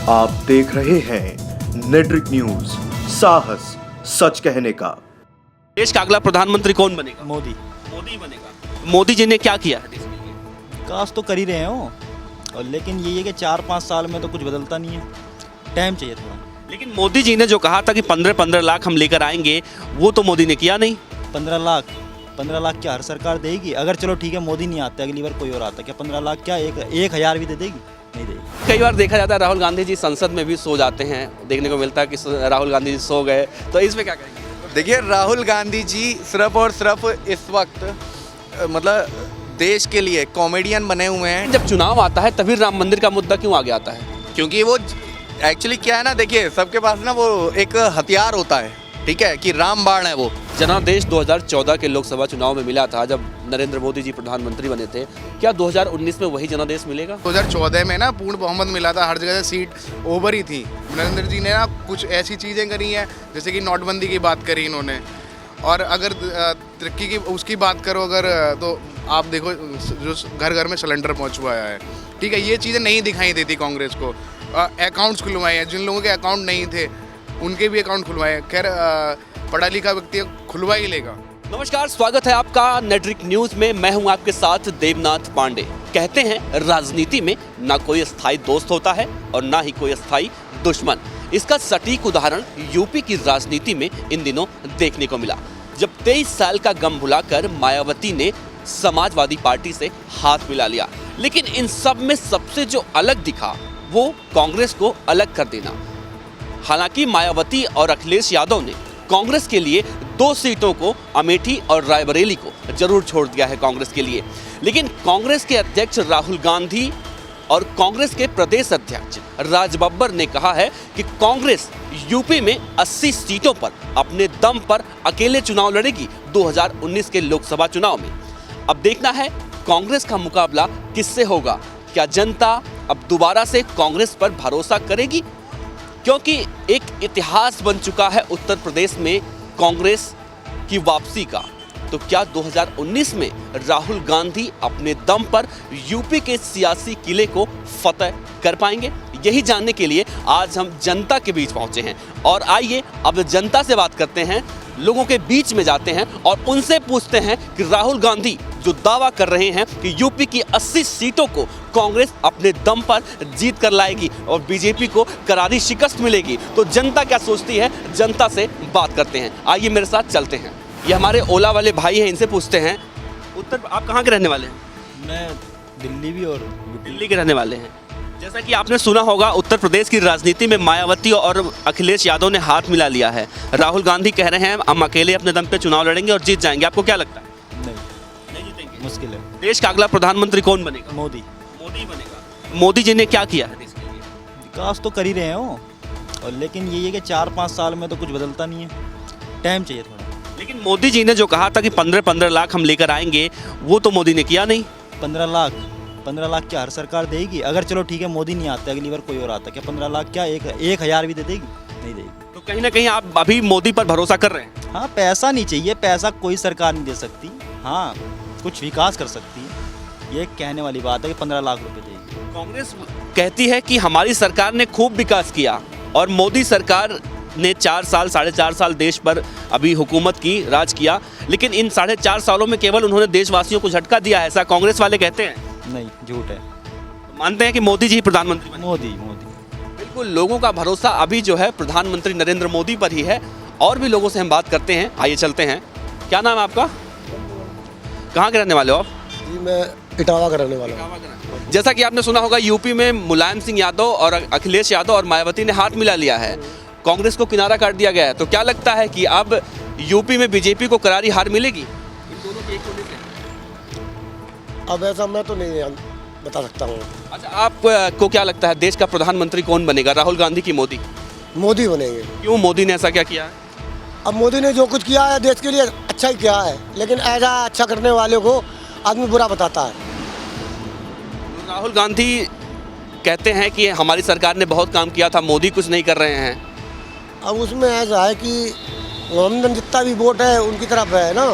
आप देख रहे हैं नेट्रिक न्यूज, साहस सच कहने का। देश का अगला प्रधानमंत्री कौन बनेगा? मोदी। मोदी बनेगा। मोदी जी ने क्या किया है देश के लिए? विकास तो कर ही रहे हो, और लेकिन ये है कि 4-5 साल में तो कुछ बदलता नहीं है, टाइम चाहिए थोड़ा। लेकिन मोदी जी ने जो कहा था कि 15-15 लाख हम लेकर आएंगे, वो तो मोदी ने किया नहीं। 15 लाख क्या हर सरकार देगी? अगर चलो ठीक है मोदी नहीं आता, अगली बार कोई और आता, क्या 15 लाख क्या 1,000 भी दे देगी? नहीं देगी। कई बार देखा जाता है राहुल गांधी जी संसद में भी सो जाते हैं, देखने को मिलता है कि राहुल गांधी जी सो गए, तो इसमें क्या कहेंगे? देखिए, राहुल गांधी जी सिर्फ और सिर्फ इस वक्त मतलब देश के लिए कॉमेडियन बने हुए हैं। जब चुनाव आता है तभी राम मंदिर का मुद्दा क्यों आगे आता है? क्योंकि वो एक्चुअली क्या है ना, देखिए सबके पास ना वो एक हथियार होता है, ठीक है, कि राम बाण है वो। जनादेश 2014 के लोकसभा चुनाव में मिला था जब नरेंद्र मोदी जी प्रधानमंत्री बने थे। क्या 2019 में वही जनादेश मिलेगा? 2014 में ना पूर्ण बहुमत मिला था, हर जगह सीट ओवर ही थी। नरेंद्र जी ने ना कुछ ऐसी चीज़ें करी हैं, जैसे कि नोटबंदी की बात करी इन्होंने, और अगर तरक्की की उसकी बात करो अगर, तो आप देखो जो घर घर में सिलेंडर पहुंचवाया है, ठीक है, ये चीज़ें नहीं दिखाई देती कांग्रेस को। अकाउंट्स खुलवाए हैं, जिन लोगों के अकाउंट नहीं थे उनके भी अकाउंट खुलवाए। खैर पढ़ा लिखा व्यक्ति खुलवा ही लेगा। नमस्कार, स्वागत है आपका नेट्रिक न्यूज में। मैं हूं आपके साथ देवनाथ पांडे। कहते हैं राजनीति में ना कोई स्थायी दोस्त होता है और ना ही कोई स्थायी दुश्मन। इसका सटीक उदाहरण यूपी की राजनीति में इन दिनों देखने को मिला, जब 23 साल का गम भुलाकर मायावती ने समाजवादी पार्टी से हाथ मिला लिया। लेकिन इन सब में सबसे जो अलग दिखा वो कांग्रेस को अलग कर देना। हालांकि मायावती और अखिलेश यादव ने कांग्रेस के लिए 2 सीटों को, अमेठी और रायबरेली को जरूर छोड़ दिया है कांग्रेस के लिए। लेकिन कांग्रेस के अध्यक्ष राहुल गांधी और कांग्रेस के प्रदेश अध्यक्ष राज बब्बर ने कहा है कि कांग्रेस यूपी में 80 सीटों पर अपने दम पर अकेले चुनाव लड़ेगी 2019 के लोकसभा चुनाव में। अब देखना है कांग्रेस का मुकाबला किससे होगा। क्या जनता अब दोबारा से कांग्रेस पर भरोसा करेगी? क्योंकि एक इतिहास बन चुका है उत्तर प्रदेश में कांग्रेस की वापसी का। तो क्या 2019 में राहुल गांधी अपने दम पर यूपी के सियासी किले को फतह कर पाएंगे? यही जानने के लिए आज हम जनता के बीच पहुंचे हैं, और आइए अब जनता से बात करते हैं, लोगों के बीच में जाते हैं और उनसे पूछते हैं कि राहुल गांधी जो दावा कर रहे हैं कि यूपी की 80 सीटों को कांग्रेस अपने दम पर जीत कर लाएगी और बीजेपी को करारी शिकस्त मिलेगी, तो जनता क्या सोचती है, जनता से बात करते हैं। आइए मेरे साथ चलते हैं। ये हमारे ओला वाले भाई हैं, इनसे पूछते हैं। आप कहाँ के रहने वाले हैं? मैं दिल्ली भी और दिल्ली के रहने वाले हैं। जैसा कि आपने सुना होगा, उत्तर प्रदेश की राजनीति में मायावती और अखिलेश यादव ने हाथ मिला लिया है। राहुल गांधी कह रहे हैं हम अकेले अपने दम पे चुनाव लड़ेंगे और जीत जाएंगे। आपको क्या लगता है? नहीं जीतेंगे, मुश्किल है। देश का अगला प्रधानमंत्री कौन बनेगा? मोदी। मोदी बनेगा। मोदी जी ने क्या किया है देश के लिए? विकास तो कर ही रहे हो, और लेकिन ये है कि 4-5 साल में तो कुछ बदलता नहीं है, टाइम चाहिए थोड़ा। लेकिन मोदी जी ने जो कहा था कि 15-15 लाख हम लेकर आएंगे, वो तो मोदी ने किया नहीं। 15 लाख क्या हर सरकार देगी? अगर चलो ठीक है मोदी नहीं आता, अगली बार कोई और आता, क्या 15 लाख क्या 1,000 भी दे देगी? नहीं देगी। तो कहीं ना कहीं आप अभी मोदी पर भरोसा कर रहे हैं? हाँ, पैसा नहीं चाहिए, पैसा कोई सरकार नहीं दे सकती। हाँ, कुछ विकास कर सकती है, ये कहने वाली बात है कि 15 लाख रुपए देगी। कांग्रेस कहती है कि हमारी सरकार ने खूब विकास किया, और मोदी सरकार ने 4 साल 4.5 साल देश पर अभी हुकूमत की, राज किया, लेकिन इन 4.5 सालों में केवल उन्होंने देशवासियों को झटका दिया है, ऐसा कांग्रेस वाले कहते हैं। नहीं, झूठ है। मानते हैं कि मोदी जी प्रधानमंत्री बने? मोदी। बिल्कुल, लोगों का भरोसा अभी जो है प्रधानमंत्री नरेंद्र मोदी पर ही है। और भी लोगों से हम बात करते हैं, आइए चलते हैं। क्या नाम है आपका? कहाँ के रहने वाले हो आप? जी, मैं इटावा का रहने वाला हूँ। जैसा कि आपने सुना होगा, यूपी में मुलायम सिंह यादव और अखिलेश यादव और मायावती ने हाथ मिला लिया है, कांग्रेस को किनारा कर दिया गया है। तो क्या लगता है कि अब यूपी में बीजेपी को करारी हार मिलेगी इन दोनों के एक होने से? अब ऐसा मैं तो नहीं बता सकता हूँ। अच्छा, आपको क्या लगता है देश का प्रधानमंत्री कौन बनेगा, राहुल गांधी की मोदी? मोदी बनेंगे। क्यों, मोदी ने ऐसा क्या किया है? अब मोदी ने जो कुछ किया है देश के लिए अच्छा ही किया है, लेकिन ऐसा अच्छा करने वाले को आदमी बुरा बताता है। राहुल गांधी कहते हैं कि हमारी सरकार ने बहुत काम किया था, मोदी कुछ नहीं कर रहे हैं। अब उसमें ऐसा है कि आमदन जितना भी वोट है उनकी तरफ है ना।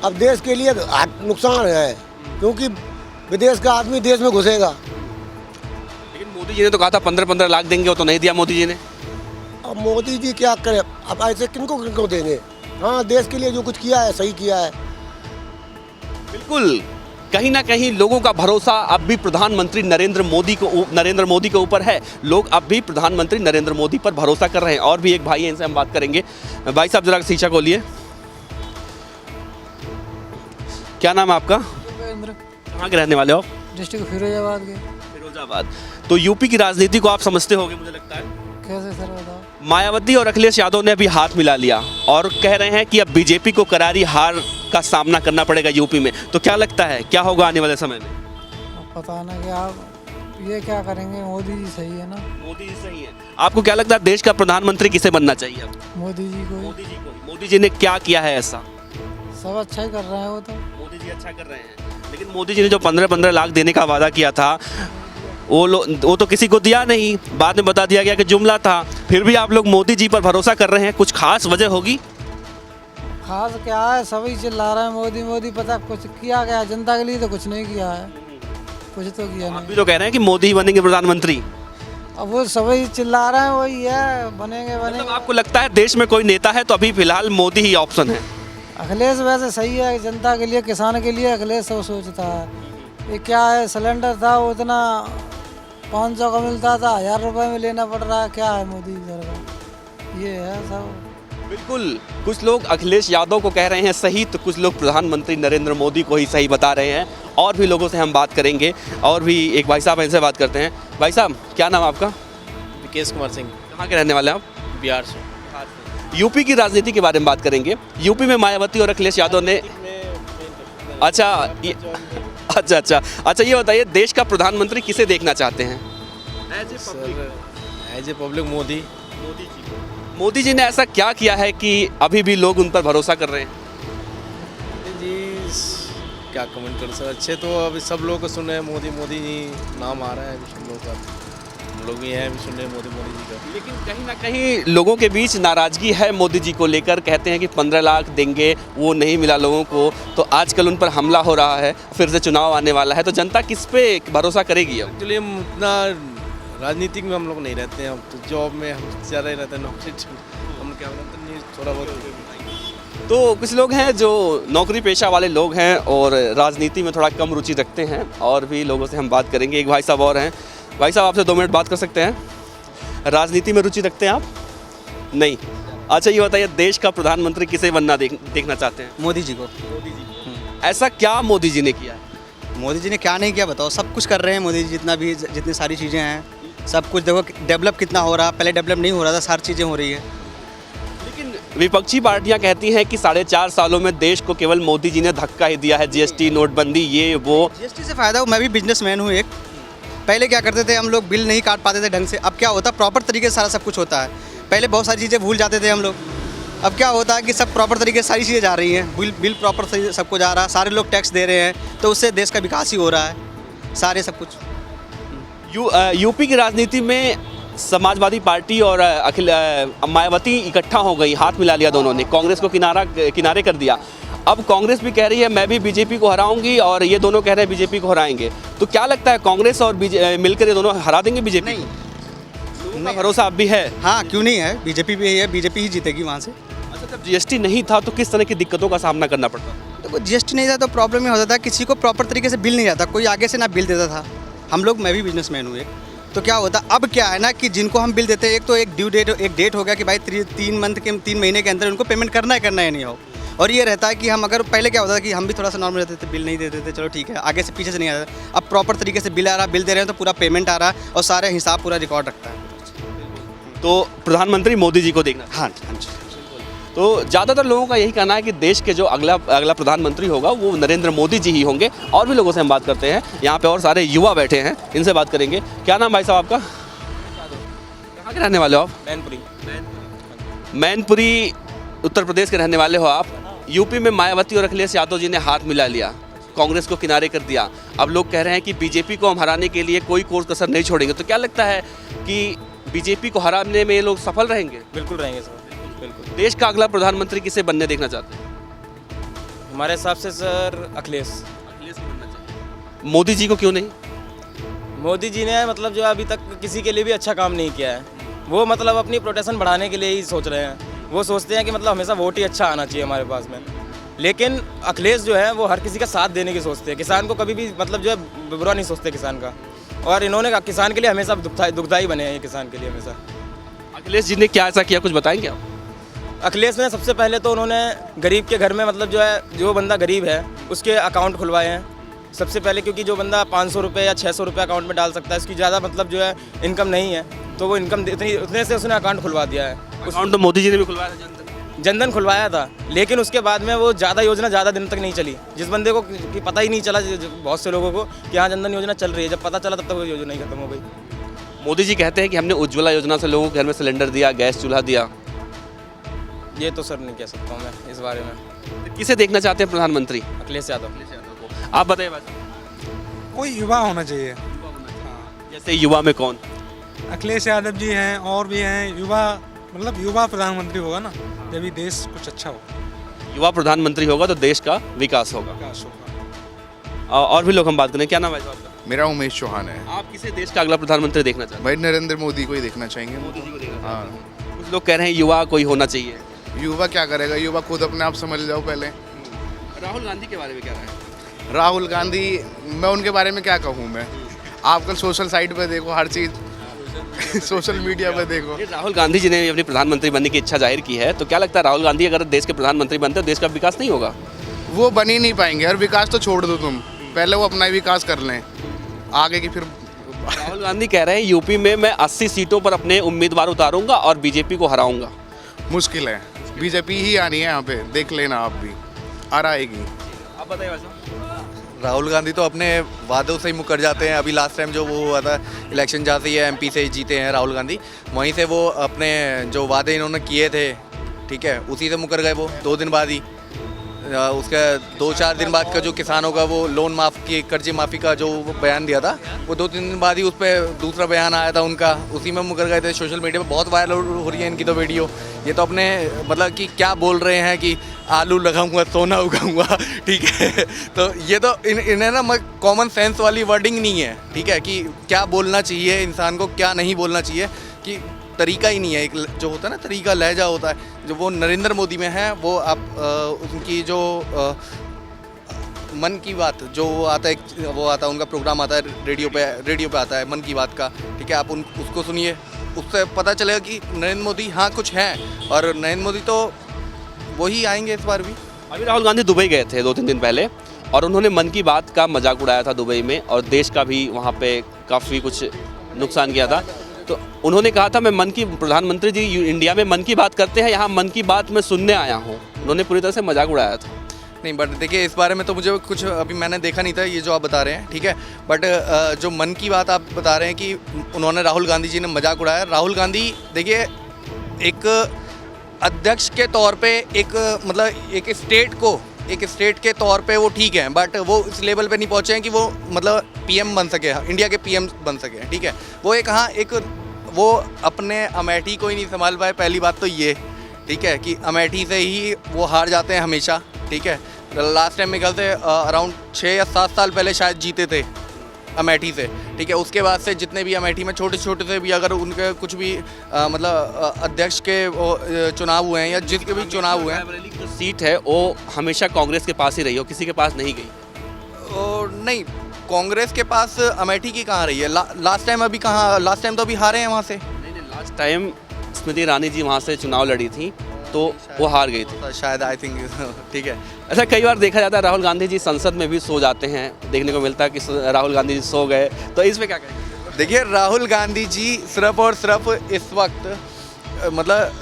अब देश के लिए नुकसान है, क्योंकि विदेश का आदमी देश में घुसेगा। लेकिन मोदी जी ने तो कहा था 15-15 लाख देंगे, वो तो नहीं दिया मोदी जी ने। अब मोदी जी क्या करे, अब ऐसे किनको किनको देंगे। हाँ, देश के लिए जो कुछ किया है सही किया है। बिल्कुल, कहीं ना कहीं लोगों का भरोसा अब भी प्रधानमंत्री नरेंद्र मोदी के ऊपर है। लोग अब भी प्रधानमंत्री नरेंद्र मोदी पर भरोसा कर रहे हैं। और भी एक भाई है, इनसे हम बात करेंगे। भाई साहब जरा शीशा खोलिए। क्या नाम है आपका? कहाँ के रहने वाले हो? डिस्ट्रिक्ट फिरोजाबाद के। फिरोजाबाद। तो यूपी की राजनीति को आप समझते होंगे, मुझे लगता है। कैसे सर बताओ? मायावती और अखिलेश यादव ने अभी हाथ मिला लिया और कह रहे हैं कि अब बीजेपी को करारी हार का सामना करना पड़ेगा यूपी में। तो क्या लगता है क्या होगा आने वाले समय में? अब पता ना कि आप ये क्या करेंगे। मोदी जी सही है ना? मोदी जी सही है। आपको क्या लगता है देश का प्रधानमंत्री किसे बनना चाहिए अब? मोदी जी को। मोदी जी को। मोदी जी ने क्या किया है ऐसा? सब अच्छा ही कर रहे हैं वो तो। मोदी जी अच्छा कर रहे हैं, लेकिन मोदी जी ने जो 15-15 लाख देने का वादा किया था वो तो किसी को दिया नहीं। बाद में बता दिया गया कि जुमला था। फिर भी आप लोग मोदी जी पर भरोसा कर रहे हैं, कुछ खास वजह होगी? खास क्या है, सभी चिल्ला रहे हैं मोदी मोदी। पता कुछ किया गया जनता के लिए तो कुछ नहीं किया है। कुछ तो किया आप भी नहीं। तो कह रहे हैं कि मोदी ही बनेंगे प्रधानमंत्री। अब वो सभी चिल्ला रहे हैं, वही है, बनेंगे मतलब बनेंगे। आपको लगता है देश में कोई नेता है तो अभी फिलहाल मोदी ही ऑप्शन है? अखिलेश वैसे सही है, जनता के लिए, किसान के लिए अखिलेश सब सोचता है। ये क्या है, सिलेंडर था वो इतना 500 का मिलता था, 1000 रुपये में लेना पड़ रहा है। क्या है मोदी सरकार, ये है सब। बिल्कुल, कुछ लोग अखिलेश यादव को कह रहे हैं सही, तो कुछ लोग प्रधानमंत्री नरेंद्र मोदी को ही सही बता रहे हैं। और भी लोगों से हम बात करेंगे। और भी एक भाई साहब हैं, इनसे बात करते हैं। भाई साहब क्या नाम है आपका? विकेश कुमार सिंह, कहाँ के रहने वाले हैं आप? बिहार से। यूपी की राजनीति के बारे में बात करेंगे। यूपी में मायावती और अखिलेश यादव ने अच्छा ये बताइए देश का प्रधानमंत्री किसे देखना चाहते हैं? As a public Modi. Modi ji ने ऐसा क्या किया है कि अभी भी लोग उन पर भरोसा कर रहे हैं? जी क्या कमेंट कर सकते, अच्छे तो अभी सब लोग को सुन रहे हैं, मोदी मोदी ही नाम आ रहा है अभी सब लोग का। हम लोग भी हैं अभी सुन रहे हैं मोदी मोदी जी का। लेकिन कहीं ना कहीं लोगों के बीच नाराजगी है मोदी जी को लेकर। कहते हैं कि 15 लाख देंगे, वो नहीं मिला लोगों को, तो आजकल उन पर हमला हो रहा है। फिर से चुनाव आने वाला है, तो जनता किस पे भरोसा करेगी अब? एक्चुअली हम उतना राजनीतिक में हम लोग नहीं रहते हैं, हम तो जॉब में हम ज़्यादा ही रहते हैं, नौकरी हम क्या बोलते हैं थोड़ा बहुत। तो कुछ लोग हैं जो नौकरी पेशा वाले लोग हैं और राजनीति में थोड़ा कम रुचि रखते हैं। और भी लोगों से हम बात करेंगे। एक भाई साहब और हैं। भाई साहब आपसे 2 मिनट बात कर सकते हैं? राजनीति में रुचि रखते हैं आप? नहीं। अच्छा ये बताइए देश का प्रधानमंत्री किसे बनना देखना चाहते हैं? मोदी जी को। ऐसा क्या मोदी जी ने किया है? मोदी जी ने क्या नहीं किया बताओ, सब कुछ कर रहे हैं मोदी जी। जितनी सारी चीज़ें हैं, सब कुछ देखो डेवलप कितना हो रहा है। पहले डेवलप नहीं हो रहा था, सारी चीज़ें हो रही है। लेकिन विपक्षी पार्टियां कहती हैं कि 4.5 सालों में देश को केवल मोदी जी ने धक्का ही दिया है। जीएसटी, नोटबंदी, ये वो। जीएसटी से फ़ायदा हो, मैं भी बिजनेसमैन हूँ एक। पहले क्या करते थे हम लोग, बिल नहीं काट पाते थे ढंग से। अब क्या होता है, प्रॉपर तरीके से सारा सब कुछ होता है। पहले बहुत सारी चीज़ें भूल जाते थे हम लोग। अब क्या होता है कि सब प्रॉपर तरीके से सारी चीज़ें जा रही हैं। बिल प्रॉपर सबको जा रहा है, सारे लोग टैक्स दे रहे हैं, तो उससे देश का विकास ही हो रहा है। सारे सब कुछ यूपी की राजनीति में समाजवादी पार्टी और मायावती इकट्ठा हो गई, हाथ मिला लिया दोनों ने, कांग्रेस को किनारे कर दिया। अब कांग्रेस भी कह रही है मैं भी बीजेपी को हराऊंगी और ये दोनों कह रहे हैं बीजेपी को हराएंगे। तो क्या लगता है कांग्रेस और मिलकर ये दोनों हरा देंगे बीजेपी? नहीं, लोगों का भरोसा अब भी है? हाँ क्यों नहीं है, बीजेपी भी है, बीजेपी ही जीतेगी वहाँ से। अच्छा, जब जीएसटी नहीं था तो किस तरह की दिक्कतों का सामना करना पड़ता? देखो जीएसटी नहीं था तो प्रॉब्लम ये होता था, किसी को प्रॉपर तरीके से बिल नहीं आता, कोई आगे से ना बिल देता था। हम लोग, मैं भी बिजनेसमैन हूँ एक, तो क्या होता अब क्या है ना कि जिनको हम बिल देते हैं, एक तो एक ड्यू डेट, एक डेट हो गया कि भाई 3 महीने के अंदर उनको पेमेंट करना है नहीं हो। और ये रहता है कि हम अगर पहले क्या होता था कि हम भी थोड़ा सा नॉर्मल रहते थे, बिल नहीं देते थे, चलो ठीक है, आगे से पीछे से नहीं आता। अब प्रॉपर तरीके से बिल आ रहा, बिल दे रहे हैं तो पूरा पेमेंट आ रहा है और सारे हिसाब पूरा रिकॉर्ड रखता है। तो प्रधानमंत्री मोदी जी को देखना। हाँ जी। तो ज़्यादातर लोगों का यही कहना है कि देश के जो अगला प्रधानमंत्री होगा वो नरेंद्र मोदी जी ही होंगे। और भी लोगों से हम बात करते हैं। यहाँ पे और सारे युवा बैठे हैं, इनसे बात करेंगे। क्या नाम भाई साहब आपका? कहाँ के रहने वाले हो आप? मैनपुरी। मैनपुरी उत्तर प्रदेश के रहने वाले हो आप। यूपी में मायावती और अखिलेश यादव जी ने हाथ मिला लिया, कांग्रेस को किनारे कर दिया। अब लोग कह रहे हैं कि बीजेपी को हम हराने के लिए कोई कोर्स कसर नहीं छोड़ेंगे। तो क्या लगता है कि बीजेपी को हराने में ये लोग सफल रहेंगे? बिल्कुल रहेंगे सर, बिल्कुल। देश का अगला प्रधानमंत्री किसे बनने देखना चाहते हैं? हमारे हिसाब से सर अखिलेश। अखिलेश को बनना चाहिए। मोदी जी को क्यों नहीं? मोदी जी ने मतलब जो अभी तक किसी के लिए भी अच्छा काम नहीं किया है। वो मतलब अपनी प्रोटेक्शन बढ़ाने के लिए ही सोच रहे हैं। वो सोचते हैं कि मतलब हमेशा वोट ही अच्छा आना चाहिए हमारे पास में। लेकिन अखिलेश जो है वो हर किसी का साथ देने की सोचते हैं। किसान को कभी भी मतलब जो है बुरा नहीं सोचते किसान का। और इन्होंने किसान के लिए हमेशा दुखदाई बने हैं ये किसान के लिए हमेशा। अखिलेश जी ने क्या ऐसा किया, कुछ बताएंगे आप? अखिलेश ने सबसे पहले तो उन्होंने गरीब के घर में मतलब जो है जो बंदा गरीब है उसके अकाउंट खुलवाए हैं सबसे पहले, क्योंकि जो बंदा 500 रुपये या 600 रुपये अकाउंट में डाल सकता है, उसकी ज़्यादा मतलब जो है इनकम नहीं है, तो वो इनकम उतने से उसने अकाउंट खुलवा दिया है। अकाउंट तो मोदी जी ने भी खुलवाया था, जनधन खुलवाया था, लेकिन उसके बाद में वो ज़्यादा योजना ज़्यादा दिन तक नहीं चली। जिस बंदे को कि पता ही नहीं चला, बहुत से लोगों को कि हाँ जनधन योजना चल रही है, जब पता चला तब तक वो योजना ही खत्म हो गई। मोदी जी कहते हैं कि हमने उज्ज्वला योजना से लोगों के घर में सिलेंडर दिया, गैस चूल्हा दिया। ये तो सर नहीं कह सकता हूँ मैं इस बारे में। तो किसे देखना चाहते हैं प्रधानमंत्री? अखिलेश यादव। आप बताइए बात। कोई युवा होना चाहिए। जैसे युवा में कौन? अखिलेश यादव जी हैं और भी हैं। युवा मतलब युवा प्रधानमंत्री होगा ना, जब भी देश कुछ अच्छा हो। युवा प्रधानमंत्री होगा तो देश का विकास होगा। और भी लोग हम बात करें। क्या नाम है आपका? मेरा उमेश चौहान है। आप किसे देश का अगला प्रधानमंत्री देखना चाहते हैं? भाई नरेंद्र मोदी को ही देखना चाहेंगे। मोदी जी को देखना। हाँ। कुछ लोग कह रहे हैं युवा कोई होना चाहिए। युवा क्या करेगा? युवा खुद अपने आप समझ जाओ पहले। राहुल गांधी के बारे में क्या राय है? राहुल गांधी, मैं उनके बारे में क्या कहूँ मैं। आजकल सोशल साइट पे देखो हर चीज़ सोशल मीडिया पे देखो। राहुल गांधी जी ने अपनी प्रधानमंत्री बनने की इच्छा जाहिर की है, तो क्या लगता है राहुल गांधी अगर देश के प्रधानमंत्री बनते तो देश का विकास नहीं होगा? वो बन ही नहीं पाएंगे। और विकास तो छोड़ दो तुम, पहले वो अपना ही विकास कर लें, आगे की फिर। राहुल गांधी कह रहे हैं यूपी में मैं 80 सीटों पर अपने उम्मीदवार उतारूंगा और बीजेपी को हराऊंगा। मुश्किल है, बीजेपी ही आनी है यहाँ पे, देख लेना आप भी, आ आएगी। आप बताइए वैसा। राहुल गांधी तो अपने वादों से ही मुकर जाते हैं। अभी लास्ट टाइम जो वो हुआ था इलेक्शन, जहाँ से ये एमपी से जीते हैं राहुल गांधी, वहीं से वो अपने जो वादे इन्होंने किए थे, ठीक है, उसी से मुकर गए वो 2 दिन बाद ही। उसके 2-4 दिन बाद का जो किसानों का वो लोन माफ़ की, कर्जे माफ़ी का जो बयान दिया था, वो 2-3 दिन बाद ही उस पर दूसरा बयान आया था उनका, उसी में मुकर गए थे। सोशल मीडिया पे बहुत वायरल हो रही है इनकी तो वीडियो। ये तो अपने मतलब कि क्या बोल रहे हैं कि आलू लगाऊंगा सोना उगाऊंगा, ठीक है। तो ये तो इन्हें ना कॉमन सेंस वाली वर्डिंग नहीं है, ठीक है, कि क्या बोलना चाहिए इंसान को, क्या नहीं बोलना चाहिए, कि तरीका ही नहीं है। एक जो होता है ना तरीका, लहजा होता है, जो वो नरेंद्र मोदी में है। वो आप उनकी जो मन की बात जो आता है, वो आता है उनका प्रोग्राम आता है रेडियो पे आता है मन की बात का, ठीक है। आप उसको सुनिए, उससे पता चलेगा कि नरेंद्र मोदी हाँ कुछ हैं, और नरेंद्र मोदी तो वही आएंगे इस बार भी। अभी राहुल गांधी दुबई गए थे 2-3 दिन पहले, और उन्होंने मन की बात का मजाक उड़ाया था दुबई में, और देश का भी वहाँ पे काफ़ी कुछ नुकसान किया था। तो उन्होंने कहा था मैं मन की, प्रधानमंत्री जी इंडिया में मन की बात करते हैं, यहाँ मन की बात मैं सुनने आया हूँ। उन्होंने पूरी तरह से मजाक उड़ाया था। नहीं, बट देखिए इस बारे में तो मुझे कुछ अभी मैंने देखा नहीं था ये जो आप बता रहे हैं, ठीक है। बट जो मन की बात आप बता रहे हैं कि उन्होंने राहुल गांधी जी ने मजाक उड़ाया। राहुल गांधी देखिए एक अध्यक्ष के तौर पे एक मतलब एक स्टेट के तौर पे वो ठीक है, बट वो इस लेवल पे नहीं पहुँचे हैं कि वो मतलब पीएम बन सके, इंडिया के पीएम बन सके, ठीक है। वो एक हाँ एक वो अपने अमेठी को ही नहीं संभाल पाए, पहली बात तो ये, ठीक है, कि अमेठी से ही वो हार जाते हैं हमेशा, ठीक है। लास्ट टाइम में ख्याल से अराउंड 6 या 7 साल पहले शायद जीते थे अमेठी से, ठीक है। उसके बाद से जितने भी अमेठी में छोटे छोटे से भी अगर उनके कुछ भी मतलब अध्यक्ष के चुनाव हुए हैं या जिसके भी चुनाव हुए हैं, जो सीट है वो हमेशा कांग्रेस के पास ही रही हो, किसी के पास नहीं गई। नहीं, कांग्रेस के पास अमेठी की कहाँ रही है? लास्ट टाइम अभी कहाँ, लास्ट टाइम तो अभी हारे हैं वहाँ से। नहीं, लास्ट टाइम स्मृति ईरानी जी वहाँ से चुनाव लड़ी थी तो वो हार गई थी शायद, आई थिंक, ठीक है। ऐसा कई बार देखा जाता है, राहुल गांधी जी संसद में भी सो जाते हैं, देखने को मिलता है कि राहुल गांधी जी सो गए, तो इसमें क्या कहेंगे? देखिए राहुल गांधी जी सिर्फ और सिर्फ इस वक्त मतलब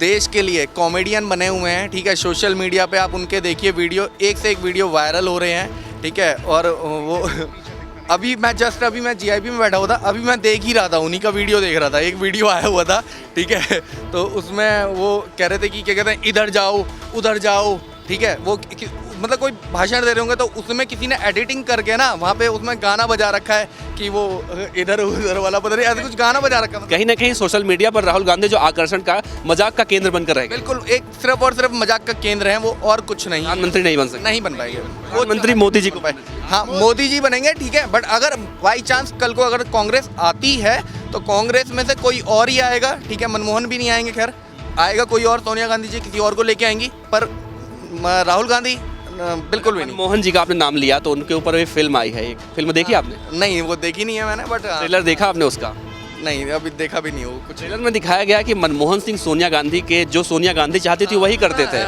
देश के लिए कॉमेडियन बने हुए हैं, ठीक है। सोशल मीडिया पे आप उनके देखिए वीडियो, एक से एक वीडियो वायरल हो रहे हैं, ठीक है। और वो अभी मैं जीआईबी में बैठा हुआ था, अभी मैं देख ही रहा था, उन्हीं का वीडियो देख रहा था, एक वीडियो आया हुआ था, ठीक है। तो उसमें वो कह रहे थे कि क्या कहते हैं, इधर जाओ उधर जाओ, ठीक है। वो मतलब कोई भाषण दे रहे होंगे तो उसमें किसी ने एडिटिंग करके ना वहाँ पे उसमें गाना बजा रखा है कि वो इधर उधर वाला, पता नहीं ऐसे कुछ गाना बजा रखा है। कहीं ना कहीं सोशल मीडिया पर राहुल गांधी जो आकर्षण का मजाक का केंद्र बनकर रहेगा। बिल्कुल, एक सिर्फ और सिर्फ मजाक का केंद्र है वो, और कुछ नहीं। प्रधानमंत्री नहीं बन सकते, नहीं बन पाएंगे प्रधानमंत्री मोदी जी को। हाँ, मोदी जी बनेंगे, ठीक है, बट अगर बाई चांस कल को अगर कांग्रेस आती है तो कांग्रेस में से कोई और ही आएगा, ठीक है। मनमोहन भी नहीं आएंगे, खैर आएगा कोई और, सोनिया गांधी जी किसी और को लेके आएंगी, पर राहुल गांधी बिल्कुल भी नहीं। मनमोहन जी का आपने नाम लिया तो उनके ऊपर भी फिल्म आई है, एक फिल्म देखी आपने? नहीं, वो देखी नहीं है मैंने, बट ट्रेलर देखा आपने उसका? नहीं, अभी देखा भी नहीं हो कुछ। ट्रेलर में दिखाया गया कि मनमोहन सिंह सोनिया गांधी के जो सोनिया गांधी चाहती थी वही करते थे।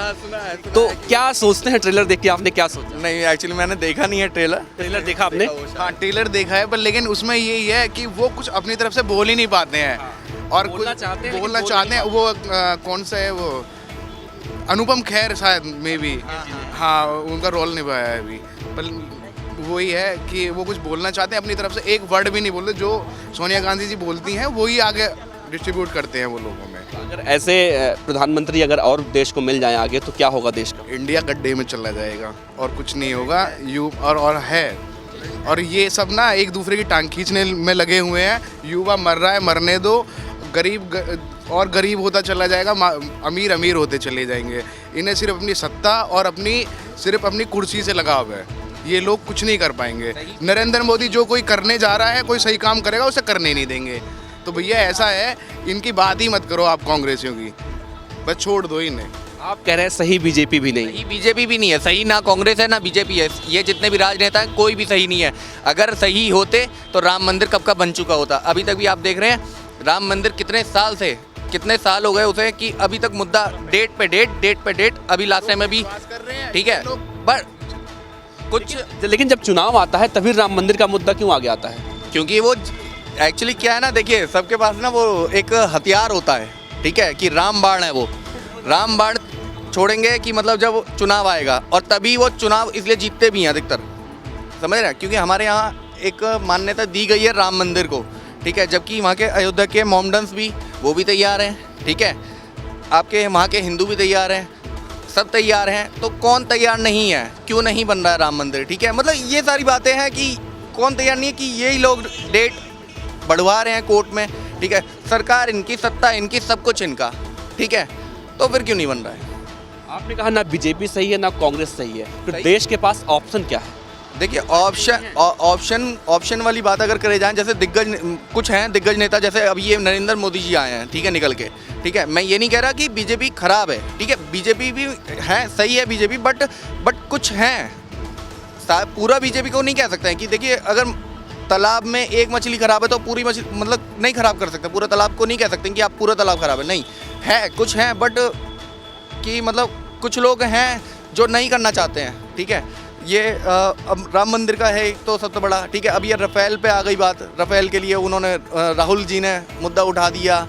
तो क्या सोचते हैं ट्रेलर देख के, आपने क्या सोचा? नहीं, एक्चुअली मैंने देखा नहीं है ट्रेलर। ट्रेलर देखा आपने? हाँ, ट्रेलर देखा है, पर लेकिन उसमें यही है कि वो कुछ अपनी तरफ से बोल ही नहीं पाते हैं, और बोलना कुछ चाहते हैं, बोलना लेकिन चाहते हैं। वो कौन सा है वो, अनुपम खेर शायद, मे बी, हाँ उनका रोल निभाया है अभी। पर वही है कि वो कुछ बोलना चाहते हैं, अपनी तरफ से एक वर्ड भी नहीं बोलते, जो सोनिया गांधी जी बोलती हैं वही आगे डिस्ट्रीब्यूट करते हैं वो लोगों में। अगर ऐसे प्रधानमंत्री अगर और देश को मिल जाए आगे तो क्या होगा देश का? इंडिया गड्ढे में चला जाएगा और कुछ नहीं होगा। और है, और ये सब ना एक दूसरे की टांग खींचने में लगे हुए हैं। युवा मर रहा है, मरने दो। गरीब और गरीब होता चला जाएगा, अमीर अमीर होते चले जाएंगे। इन्हें सिर्फ अपनी सत्ता और सिर्फ अपनी कुर्सी से लगाव है। ये लोग कुछ नहीं कर पाएंगे। नरेंद्र मोदी जो कोई करने जा रहा है, कोई सही काम करेगा उसे करने नहीं देंगे। तो भैया ऐसा है, इनकी बात ही मत करो आप कांग्रेसियों की, बस छोड़ दो इन्हें। आप कह रहे हैं सही बीजेपी भी नहीं? सही बीजेपी भी नहीं है, सही ना कांग्रेस है ना बीजेपी है। ये जितने भी राजनेता हैं कोई भी सही नहीं है। अगर सही होते तो राम मंदिर कब का बन चुका होता। अभी तक भी आप देख रहे हैं राम मंदिर कितने साल हो गए उसे, कि अभी तक मुद्दा डेट पे डेट, अभी लास्ट टाइम में भी, ठीक है, बट कुछ। लेकिन जब चुनाव आता है तभी राम मंदिर का मुद्दा क्यों आगे आता है? क्योंकि वो एक्चुअली क्या है ना, देखिए सबके पास ना वो एक हथियार होता है, ठीक है, कि राम बाण है। वो राम बाण छोड़ेंगे कि मतलब जब चुनाव आएगा, और तभी वो चुनाव इसलिए जीतते भी हैं अधिकतर, समझ रहे हैं, क्योंकि हमारे यहाँ एक मान्यता दी गई है राम मंदिर को, ठीक है। जबकि वहाँ के अयोध्या के मोमडन्स भी वो भी तैयार हैं, ठीक है, आपके वहाँ के हिंदू भी तैयार हैं, सब तैयार हैं, तो कौन तैयार नहीं है? क्यों नहीं बन रहा है राम मंदिर, ठीक है। मतलब ये सारी बातें हैं कि कौन तैयार नहीं है, कि यही लोग डेट बढ़वा रहे हैं कोर्ट में, ठीक है। सरकार इनकी, सत्ता इनकी, सब कुछ इनका, ठीक है, तो फिर क्यों नहीं बन रहा है? आपने कहा ना बीजेपी सही है ना कांग्रेस सही है, तो देश के पास ऑप्शन क्या है? देखिए, ऑप्शन वाली बात अगर करे जाएं, जैसे कुछ हैं दिग्गज नेता, जैसे अभी ये नरेंद्र मोदी जी आए हैं, ठीक है, निकल के, ठीक है। मैं ये नहीं कह रहा कि बीजेपी खराब है, ठीक है, बीजेपी भी है, सही है बीजेपी, बट कुछ हैं, पूरा बीजेपी को नहीं कह सकते हैं कि देखिए अगर तालाब में एक मछली खराब है तो पूरी मछली मतलब नहीं खराब कर सकते, पूरा तालाब को नहीं कह सकते कि आप पूरा तालाब खराब है, नहीं है, कुछ हैं, बट कि मतलब कुछ लोग हैं जो नहीं करना चाहते हैं, ठीक है। ये अब राम मंदिर का है एक तो सबसे बड़ा, ठीक है। अब ये राफेल पे आ गई बात, राफेल के लिए उन्होंने राहुल जी ने मुद्दा उठा दिया,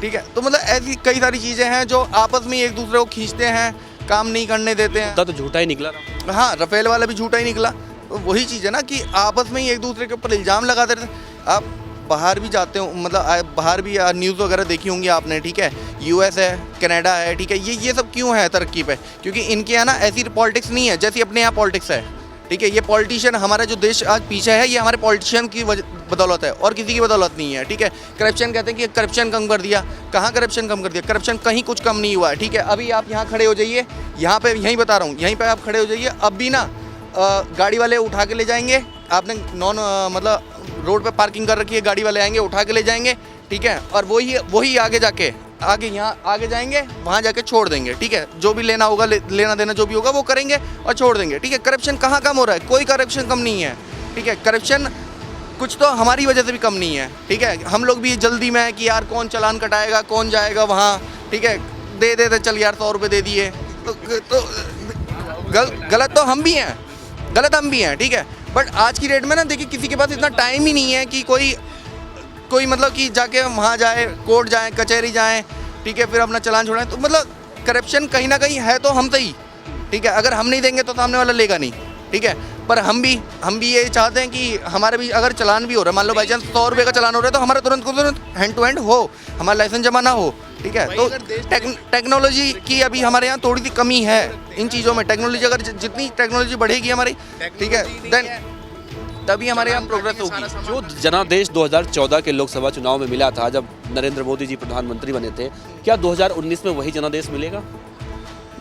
ठीक है। तो मतलब ऐसी कई सारी चीज़ें हैं जो आपस में एक दूसरे को खींचते हैं, काम नहीं करने देते हैं। तो झूठा ही निकला। हाँ, राफेल वाला भी झूठा ही निकला। तो वही चीज़ है ना कि आपस में ही एक दूसरे के ऊपर इल्ज़ाम लगाते रहते। आप बाहर भी जाते हो, मतलब बाहर भी न्यूज़ वगैरह देखी होंगी आपने, ठीक है, यूएस है, कनाडा है, ठीक है, ये सब क्यों है तरक्की पे? क्योंकि इनके यहाँ ना ऐसी पॉलिटिक्स नहीं है जैसी अपने यहाँ पॉलिटिक्स है, ठीक है। ये पॉलिटिशियन, हमारा जो देश आज पीछे है, ये हमारे पॉलिटिशियन की बदौलत है और किसी की बदौलत नहीं है, ठीक है। करप्शन कहते हैं कि करप्शन कम कर दिया, कहाँ करप्शन कम कर दिया? करप्शन कहीं कुछ कम नहीं हुआ है, ठीक है। अभी आप यहाँ खड़े हो जाइए, यहाँ पे यहीं बता रहा हूँ, यहीं पे आप खड़े हो जाइए, अब भी ना गाड़ी वाले उठा के ले जाएंगे, आपने मतलब रोड पे पार्किंग कर रखी है, गाड़ी वाले आएंगे उठा के ले जाएंगे, ठीक है, और वही आगे जाके यहाँ आगे जाएंगे, वहाँ जाके छोड़ देंगे, ठीक है। जो भी लेना होगा, लेना देना जो भी होगा वो करेंगे और छोड़ देंगे, ठीक है। करप्शन कहाँ कम हो रहा है? कोई करप्शन कम नहीं है, ठीक है। करप्शन कुछ तो हमारी वजह से भी कम नहीं है, ठीक है। हम लोग भी जल्दी में है कि यार कौन चालान कटाएगा, कौन जाएगा वहाँ, ठीक है, दे देते चल यार 100 रुपये दे दिए, तो गलत तो हम भी हैं, गलत हम भी हैं, ठीक है। बट आज की डेट में ना देखिए किसी के पास इतना टाइम ही नहीं है कि कोई मतलब कि जाके वहाँ जाए, कोर्ट जाए, कचहरी जाए, ठीक है, फिर अपना चालान छोड़ाएं। तो मतलब करप्शन कहीं ना कहीं है तो हम सही, ठीक है। अगर हम नहीं देंगे तो सामने वाला लेगा नहीं, ठीक है। पर हम भी ये चाहते हैं कि हमारे भी अगर चालान भी हो रहा है, मान लो बाई चांस 100 रुपये का चालान हो रहा है, तो हमारा तुरंत हैंड टू हैंड हो, हमारा लाइसेंस जमा ना हो, ठीक है। तो टेक्नोलॉजी की अभी हमारे यहाँ थोड़ी सी कमी है इन चीज़ों में। टेक्नोलॉजी अगर जितनी टेक्नोलॉजी बढ़ेगी हमारी, ठीक है, देन तभी हमारे यहाँ प्रोग्रेस होगी। जो जनादेश 2014 के लोकसभा चुनाव में मिला था, जब नरेंद्र मोदी जी प्रधानमंत्री बने थे, क्या 2019 में वही जनादेश मिलेगा?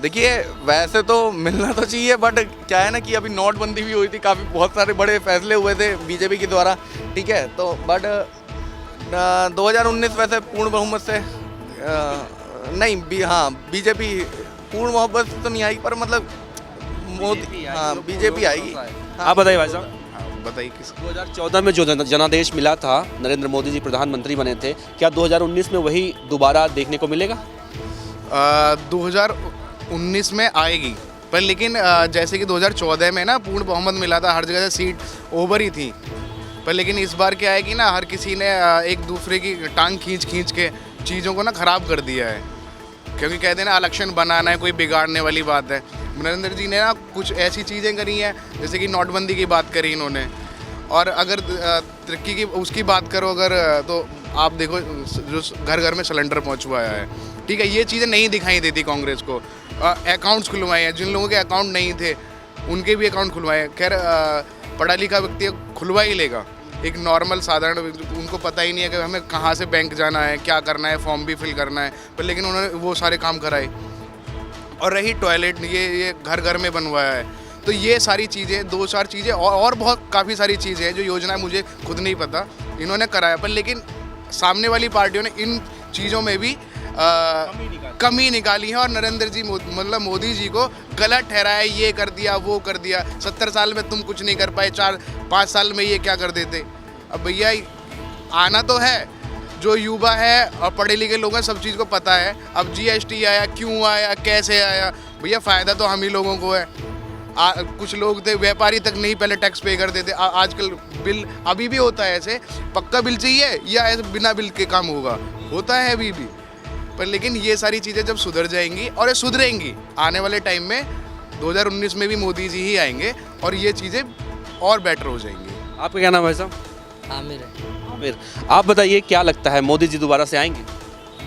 देखिए वैसे तो मिलना तो चाहिए, बट क्या है ना कि अभी नोटबंदी भी हुई थी, काफ़ी बहुत सारे बड़े फैसले हुए थे बीजेपी के द्वारा, ठीक है। तो बट 2019 वैसे पूर्ण बहुमत से नहीं, हाँ बीजेपी पूर्ण बहुमत से तो नहीं आएगी, पर मतलब मोदी, हाँ बीजेपी आएगी। आप बताइए भाई साहब, बताइए किस 2014 में जो जनादेश मिला था, नरेंद्र मोदी जी प्रधानमंत्री बने थे, क्या 2019 में वही दोबारा देखने को मिलेगा? 2019 में आएगी, पर लेकिन जैसे कि 2014 में ना पूर्ण बहुमत मिला था, हर जगह से सीट ओवर ही थी, पर लेकिन इस बार क्या है कि ना हर किसी ने एक दूसरे की टांग खींच के चीज़ों को ना ख़राब कर दिया है, क्योंकि कहते हैं ना इलेक्शन बनाना है, कोई बिगाड़ने वाली बात है। नरेंद्र जी ने ना कुछ ऐसी चीज़ें करी हैं, जैसे कि नोटबंदी की बात करी इन्होंने, और अगर तरक्की की उसकी बात करो अगर, तो आप देखो जो घर में सिलेंडर पहुंचवाया है, ठीक है, ये चीज़ें नहीं दिखाई देती कांग्रेस को। अकाउंट्स खुलवाए हैं, जिन लोगों के अकाउंट नहीं थे उनके भी अकाउंट खुलवाए। खैर पढ़ा लिखा व्यक्ति खुलवा ही लेगा, एक नॉर्मल साधारण उनको पता ही नहीं है कि हमें कहाँ से बैंक जाना है, क्या करना है, फॉर्म भी फिल करना है, पर लेकिन उन्होंने वो सारे काम कराए। और रही टॉयलेट, ये घर में बनवाया है। तो ये सारी चीज़ें, 2-4 चीज़ें और बहुत काफ़ी सारी चीज़ें हैं जो योजना मुझे खुद नहीं पता इन्होंने कराया, पर लेकिन सामने वाली पार्टियों ने इन चीज़ों में भी कमी निकाली है, और नरेंद्र जी मतलब मोदी जी को गलत ठहराया, ये कर दिया वो कर दिया, 70 साल में तुम कुछ नहीं कर पाए, 4-5 साल में ये क्या कर देते। अब भैया आना तो है, जो युवा है और पढ़े लिखे लोग हैं, सब चीज़ को पता है। अब GST आया, क्यों आया, कैसे आया, भैया फ़ायदा तो हम ही लोगों को है। कुछ लोग थे व्यापारी तक नहीं पहले टैक्स पे करते थे, आजकल बिल अभी भी होता है, ऐसे पक्का बिल चाहिए या ऐसे बिना बिल के काम होता है अभी भी। पर लेकिन ये सारी चीज़ें जब सुधर जाएंगी, और ये सुधरेंगी आने वाले टाइम में, 2019 में भी मोदी जी ही आएंगे और ये चीज़ें और बेटर हो जाएंगी। आपका क्या नाम है साहब? आमिर है। आमिर, आप बताइए क्या लगता है, मोदी जी दोबारा से आएंगे?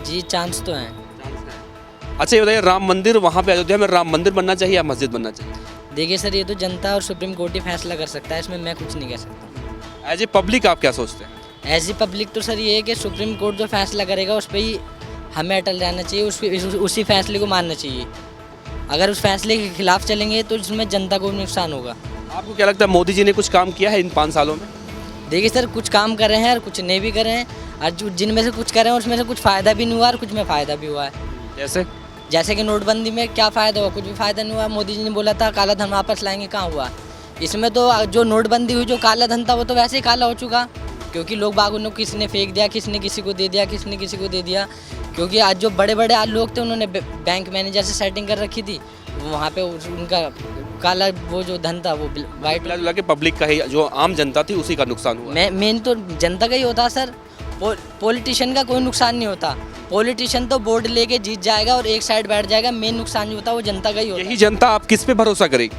जी चांस तो हैं। अच्छा ये बताइए, राम मंदिर वहाँ पे अयोध्या में राम मंदिर बनना चाहिए या मस्जिद बनना चाहिए? देखिए सर, ये तो जनता और सुप्रीम कोर्ट ही फैसला कर सकता है, इसमें मैं कुछ नहीं कह सकता। एज ए पब्लिक आप क्या सोचते हैं? एज ए पब्लिक तो सर ये है कि सुप्रीम कोर्ट जो फैसला करेगा उस पर ही हमें अटल रहना चाहिए, उसी फैसले को मानना चाहिए। अगर उस फैसले के खिलाफ चलेंगे तो इसमें जनता को नुकसान होगा। आपको क्या लगता है, मोदी जी ने कुछ काम किया है इन 5 सालों में? देखिए सर, कुछ काम कर रहे हैं और कुछ नहीं भी कर रहे हैं, और जिनमें से कुछ कर रहे हैं उसमें से कुछ फ़ायदा भी नहीं हुआ और कुछ में फ़ायदा भी हुआ है। जैसे कि नोटबंदी में क्या फ़ायदा हुआ, कुछ भी फ़ायदा नहीं हुआ। मोदी जी ने बोला था काला धन वापस लाएंगे, कहाँ हुआ। इसमें तो जो नोटबंदी हुई, जो काला धन था वो तो वैसे ही काला हो चुका, क्योंकि लोग बागों ने किसी ने फेंक दिया, किसी ने किसी को दे दिया, किसी ने किसी को दे दिया। क्योंकि आज जो बड़े बड़े आज लोग थे उन्होंने बैंक मैनेजर से सेटिंग कर रखी थी, वहाँ पे उनका काला वो जो धन था वो वाइट मिला के पब्लिक का ही, जो आम जनता थी उसी का नुकसान हुआ। मेन तो जनता का ही होता सर, पॉलिटिशियन का कोई नुकसान नहीं होता। पॉलिटिशियन तो बोर्ड लेके जीत जाएगा और एक साइड बैठ जाएगा, मेन नुकसान जो होता है वो जनता का ही होता है। यही जनता आप किस पे भरोसा करेगी?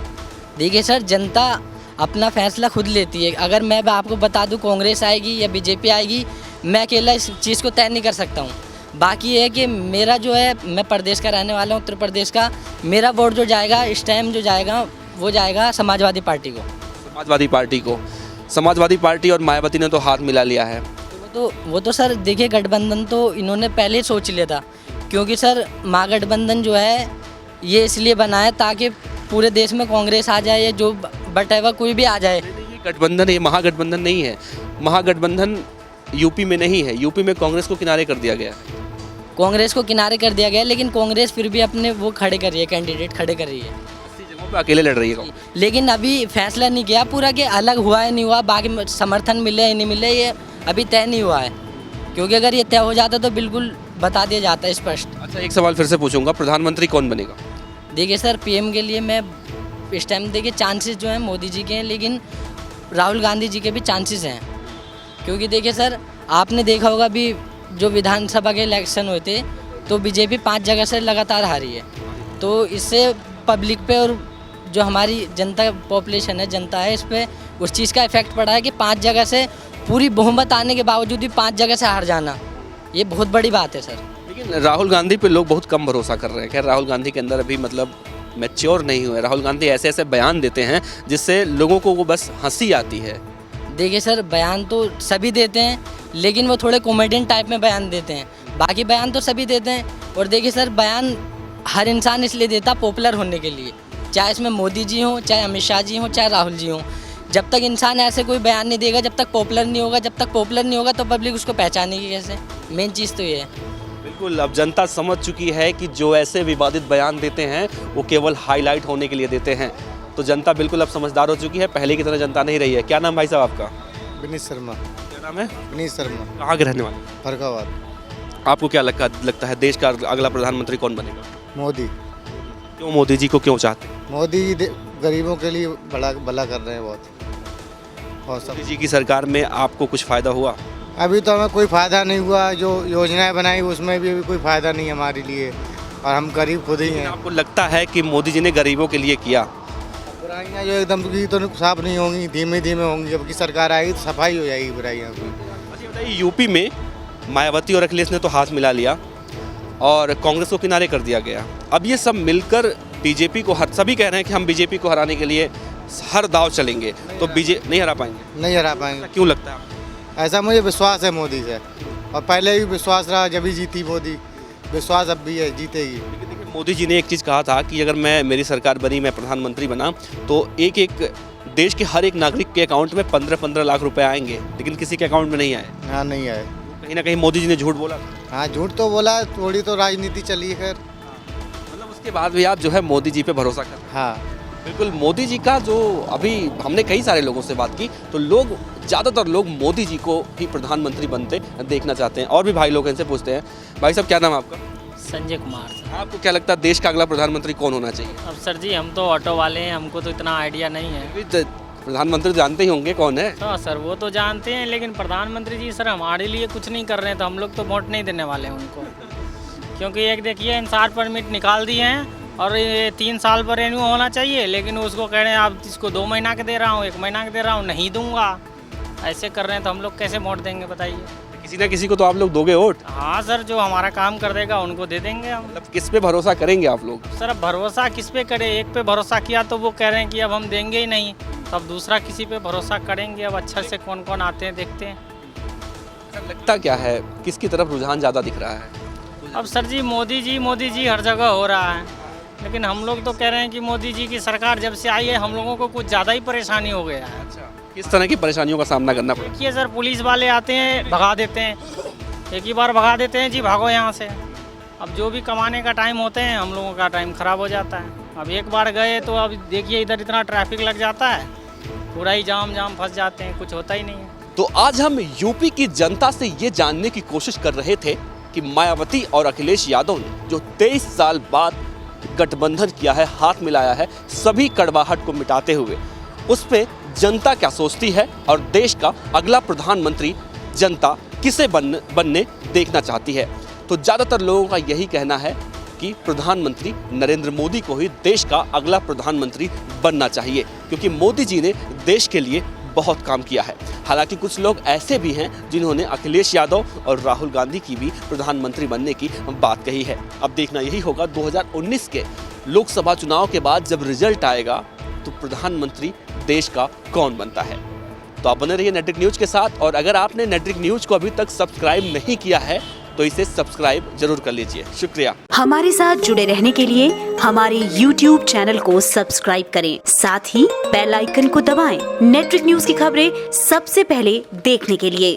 देखिए सर, जनता अपना फैसला खुद लेती है। अगर मैं आपको बता दूं कांग्रेस आएगी या बीजेपी आएगी, मैं अकेला इस चीज़ को तय नहीं कर सकता हूँ। बाकी ये है कि मेरा जो है, मैं प्रदेश का रहने वाला हूँ, उत्तर प्रदेश का, मेरा वोट जो जाएगा इस टाइम जो जाएगा वो जाएगा समाजवादी पार्टी को। समाजवादी पार्टी और मायावती ने तो हाथ मिला लिया है। वो तो सर देखिए, गठबंधन तो इन्होंने पहले ही सोच लिया था, क्योंकि सर महागठबंधन जो है ये इसलिए बना है ताकि पूरे देश में कांग्रेस आ जाए या जो बटा हुआ कोई भी आ जाए। गठबंधन, ये महागठबंधन नहीं है। महागठबंधन यूपी में नहीं है, यूपी में कांग्रेस को किनारे कर दिया गया है। कांग्रेस को किनारे कर दिया गया, लेकिन कांग्रेस फिर भी अपने वो खड़े कर रही है, कैंडिडेट खड़े कर रही है, 80 जगहों पे अकेले लड़ रही है। लेकिन अभी फैसला नहीं किया पूरा कि अलग हुआ है नहीं हुआ, बाकी समर्थन मिले या नहीं मिले, ये अभी तय नहीं हुआ है। क्योंकि अगर ये तय हो जाता तो बिल्कुल बता दिया जाता है स्पष्ट। अच्छा एक सवाल फिर से पूछूंगा, प्रधानमंत्री कौन बनेगा? देखिए सर, PM के लिए मैं इस टाइम देखिए चांसेस जो हैं मोदी जी के हैं, लेकिन राहुल गांधी जी के भी चांसेस हैं। क्योंकि देखिए सर, आपने देखा होगा अभी जो विधानसभा के इलेक्शन हुए थे तो बीजेपी 5 जगह से लगातार हारी है, तो इससे पब्लिक पे और जो हमारी जनता पॉपुलेशन है, जनता है, इस पर उस चीज़ का इफेक्ट पड़ा है कि 5 जगह से पूरी बहुमत आने के बावजूद भी 5 जगह से हार जाना, ये बहुत बड़ी बात है सर। लेकिन राहुल गांधी पे लोग बहुत कम भरोसा कर रहे हैं। खैर, राहुल गांधी के अंदर अभी मतलब मैच्योर नहीं हुए। राहुल गांधी ऐसे ऐसे बयान देते हैं जिससे लोगों को वो बस हंसी आती है। देखिए सर, बयान तो सभी देते हैं, लेकिन वो थोड़े कॉमेडियन टाइप में बयान देते हैं, बाकी बयान तो सभी देते हैं। और देखिए सर, बयान हर इंसान इसलिए देता पॉपुलर होने के लिए, चाहे इसमें मोदी जी हों, चाहे अमित शाह जी हों, चाहे राहुल जी हों। जब तक इंसान ऐसे कोई बयान नहीं देगा, जब तक पॉपुलर नहीं होगा, जब तक पॉपुलर नहीं होगा तो पब्लिक उसको पहचानेगी कैसे? मेन चीज़ तो ये है। बिल्कुल, अब जनता समझ चुकी है कि जो ऐसे विवादित बयान देते हैं वो केवल हाईलाइट होने के लिए देते हैं। तो जनता बिल्कुल अब समझदार हो चुकी है, पहले की तरह जनता नहीं रही है। क्या नाम भाई साहब आपका? विनीत शर्मा। क्या नाम है? विनीत शर्मा। कहाँ के रहने वाले? फरकाबाद। आपको क्या लगता है देश का अगला प्रधानमंत्री कौन बनेगा? मोदी। क्यों मोदी जी को क्यों चाहते हैं? मोदी जी गरीबों के लिए भला कर रहे हैं बहुत। और सब मोदी जी की सरकार में आपको कुछ फ़ायदा हुआ? अभी तो हमें कोई फ़ायदा नहीं हुआ। जो योजनाएं बनाई उसमें भी अभी कोई फ़ायदा नहीं हमारे लिए, और हम गरीब खुद ही हैं। आपको लगता है कि मोदी जी ने गरीबों के लिए किया? बुराइयाँ जो एकदम की तो साफ नहीं होंगी, धीमे धीमे होंगी। जब की सरकार आएगी तो सफाई हो जाएगी बुराइयाँ की। अच्छा बताइए, यूपी में मायावती और अखिलेश ने तो हाथ मिला लिया और कांग्रेस को किनारे कर दिया गया। अब ये सब मिलकर बीजेपी को सभी कह रहे हैं कि हम बीजेपी को हराने के लिए हर दाव चलेंगे, तो बीजेपी नहीं हरा पाएंगे। नहीं हरा पाएंगे। क्यों लगता है आपको? ऐसा मुझे विश्वास है मोदी से, और पहले भी विश्वास रहा, जब भी जीती मोदी, विश्वास अब भी है जीतेगी। मोदी जी ने एक चीज़ कहा था कि अगर मेरी सरकार बनी, मैं प्रधानमंत्री बना, तो एक देश के हर एक नागरिक के अकाउंट में 15-15 लाख रुपए आएंगे, लेकिन किसी के अकाउंट में नहीं आए। हाँ, नहीं आए। कहीं ना कहीं मोदी जी ने झूठ बोला। हाँ, झूठ तो बोला, थोड़ी तो राजनीति चली है। खैर, मतलब उसके बाद भी आप जो है मोदी जी पे भरोसा कर? हाँ बिल्कुल। मोदी जी का जो अभी हमने कई सारे लोगों से बात की, तो ज़्यादातर लोग मोदी जी को ही प्रधानमंत्री बनते देखना चाहते हैं। और भी भाई लोग इनसे पूछते हैं। भाई साहब, क्या नाम है आपका? संजय कुमार। आपको क्या लगता है देश का अगला प्रधानमंत्री कौन होना चाहिए? अब सर जी, हम तो ऑटो वाले हैं, हमको तो इतना आइडिया नहीं है। प्रधानमंत्री जानते ही होंगे कौन है। हाँ सर, वो तो जानते हैं, लेकिन प्रधानमंत्री जी सर हमारे लिए कुछ नहीं कर रहे हैं, तो हम लोग तो वोट नहीं देने वाले हैं उनको। क्योंकि एक देखिए, इंसार परमिट निकाल दिए हैं और ये 3 साल पर रिन्यू होना चाहिए, लेकिन उसको कह रहे हैं आप इसको 2 महीना के दे रहा हूँ, 1 महीना के दे रहा हूँ, नहीं दूंगा। ऐसे कर रहे हैं तो हम लोग कैसे वोट देंगे बताइए? किसी ना किसी को तो आप लोग दोगे वोट? हाँ सर, जो हमारा काम कर देगा उनको दे देंगे हम। मतलब किस पे भरोसा करेंगे आप लोग? सर, अब भरोसा किस पे करें? एक पे भरोसा किया तो वो कह रहे हैं कि अब हम देंगे ही नहीं, तो अब दूसरा किसी पे भरोसा करेंगे। अब अच्छा से कौन कौन आते हैं देखते हैं। लगता क्या है, किसकी तरफ रुझान ज़्यादा दिख रहा है? अब सर जी, मोदी जी हर जगह हो रहा है, लेकिन हम लोग तो कह रहे हैं कि मोदी जी की सरकार जब से आई है हम लोगों को कुछ ज़्यादा ही परेशानी हो गया है। अच्छा, किस तरह की परेशानियों का सामना करना पड़ा? देखिए सर, पुलिस वाले आते हैं, भगा देते हैं, एक ही बार भगा देते हैं, जी भागो यहाँ से। अब जो भी कमाने का टाइम होते हैं, हम लोगों का टाइम ख़राब हो जाता है। अब एक बार गए तो अब देखिए इधर इतना ट्रैफिक लग जाता है, पूरा ही जाम फंस जाते हैं, कुछ होता ही नहीं है। तो आज हम यूपी की जनता से ये जानने की कोशिश कर रहे थे कि मायावती और अखिलेश यादव ने जो 23 साल बाद गठबंधन किया है, हाथ मिलाया है, सभी कड़वाहट को मिटाते हुए, उस पे जनता क्या सोचती है और देश का अगला प्रधानमंत्री जनता किसे बनने देखना चाहती है। तो ज़्यादातर लोगों का यही कहना है कि प्रधानमंत्री नरेंद्र मोदी को ही देश का अगला प्रधानमंत्री बनना चाहिए, क्योंकि मोदी जी ने देश के लिए बहुत काम किया है। हालांकि कुछ लोग ऐसे भी हैं जिन्होंने अखिलेश यादव और राहुल गांधी की भी प्रधानमंत्री बनने की बात कही है। अब देखना यही होगा 2019 के लोकसभा चुनाव के बाद जब रिजल्ट आएगा तो प्रधानमंत्री देश का कौन बनता है। तो आप बने रहिए नेटवर्क न्यूज़ के साथ, और अगर आपने नेटवर्क न्यूज़ को अभी तक सब्सक्राइब नहीं किया है तो इसे सब्सक्राइब जरूर कर लीजिए। शुक्रिया। हमारे साथ जुड़े रहने के लिए हमारे YouTube चैनल को सब्सक्राइब करें, साथ ही बेल आइकन को दबाएं। नेटवर्क न्यूज़ की खबरें सबसे पहले देखने के लिए।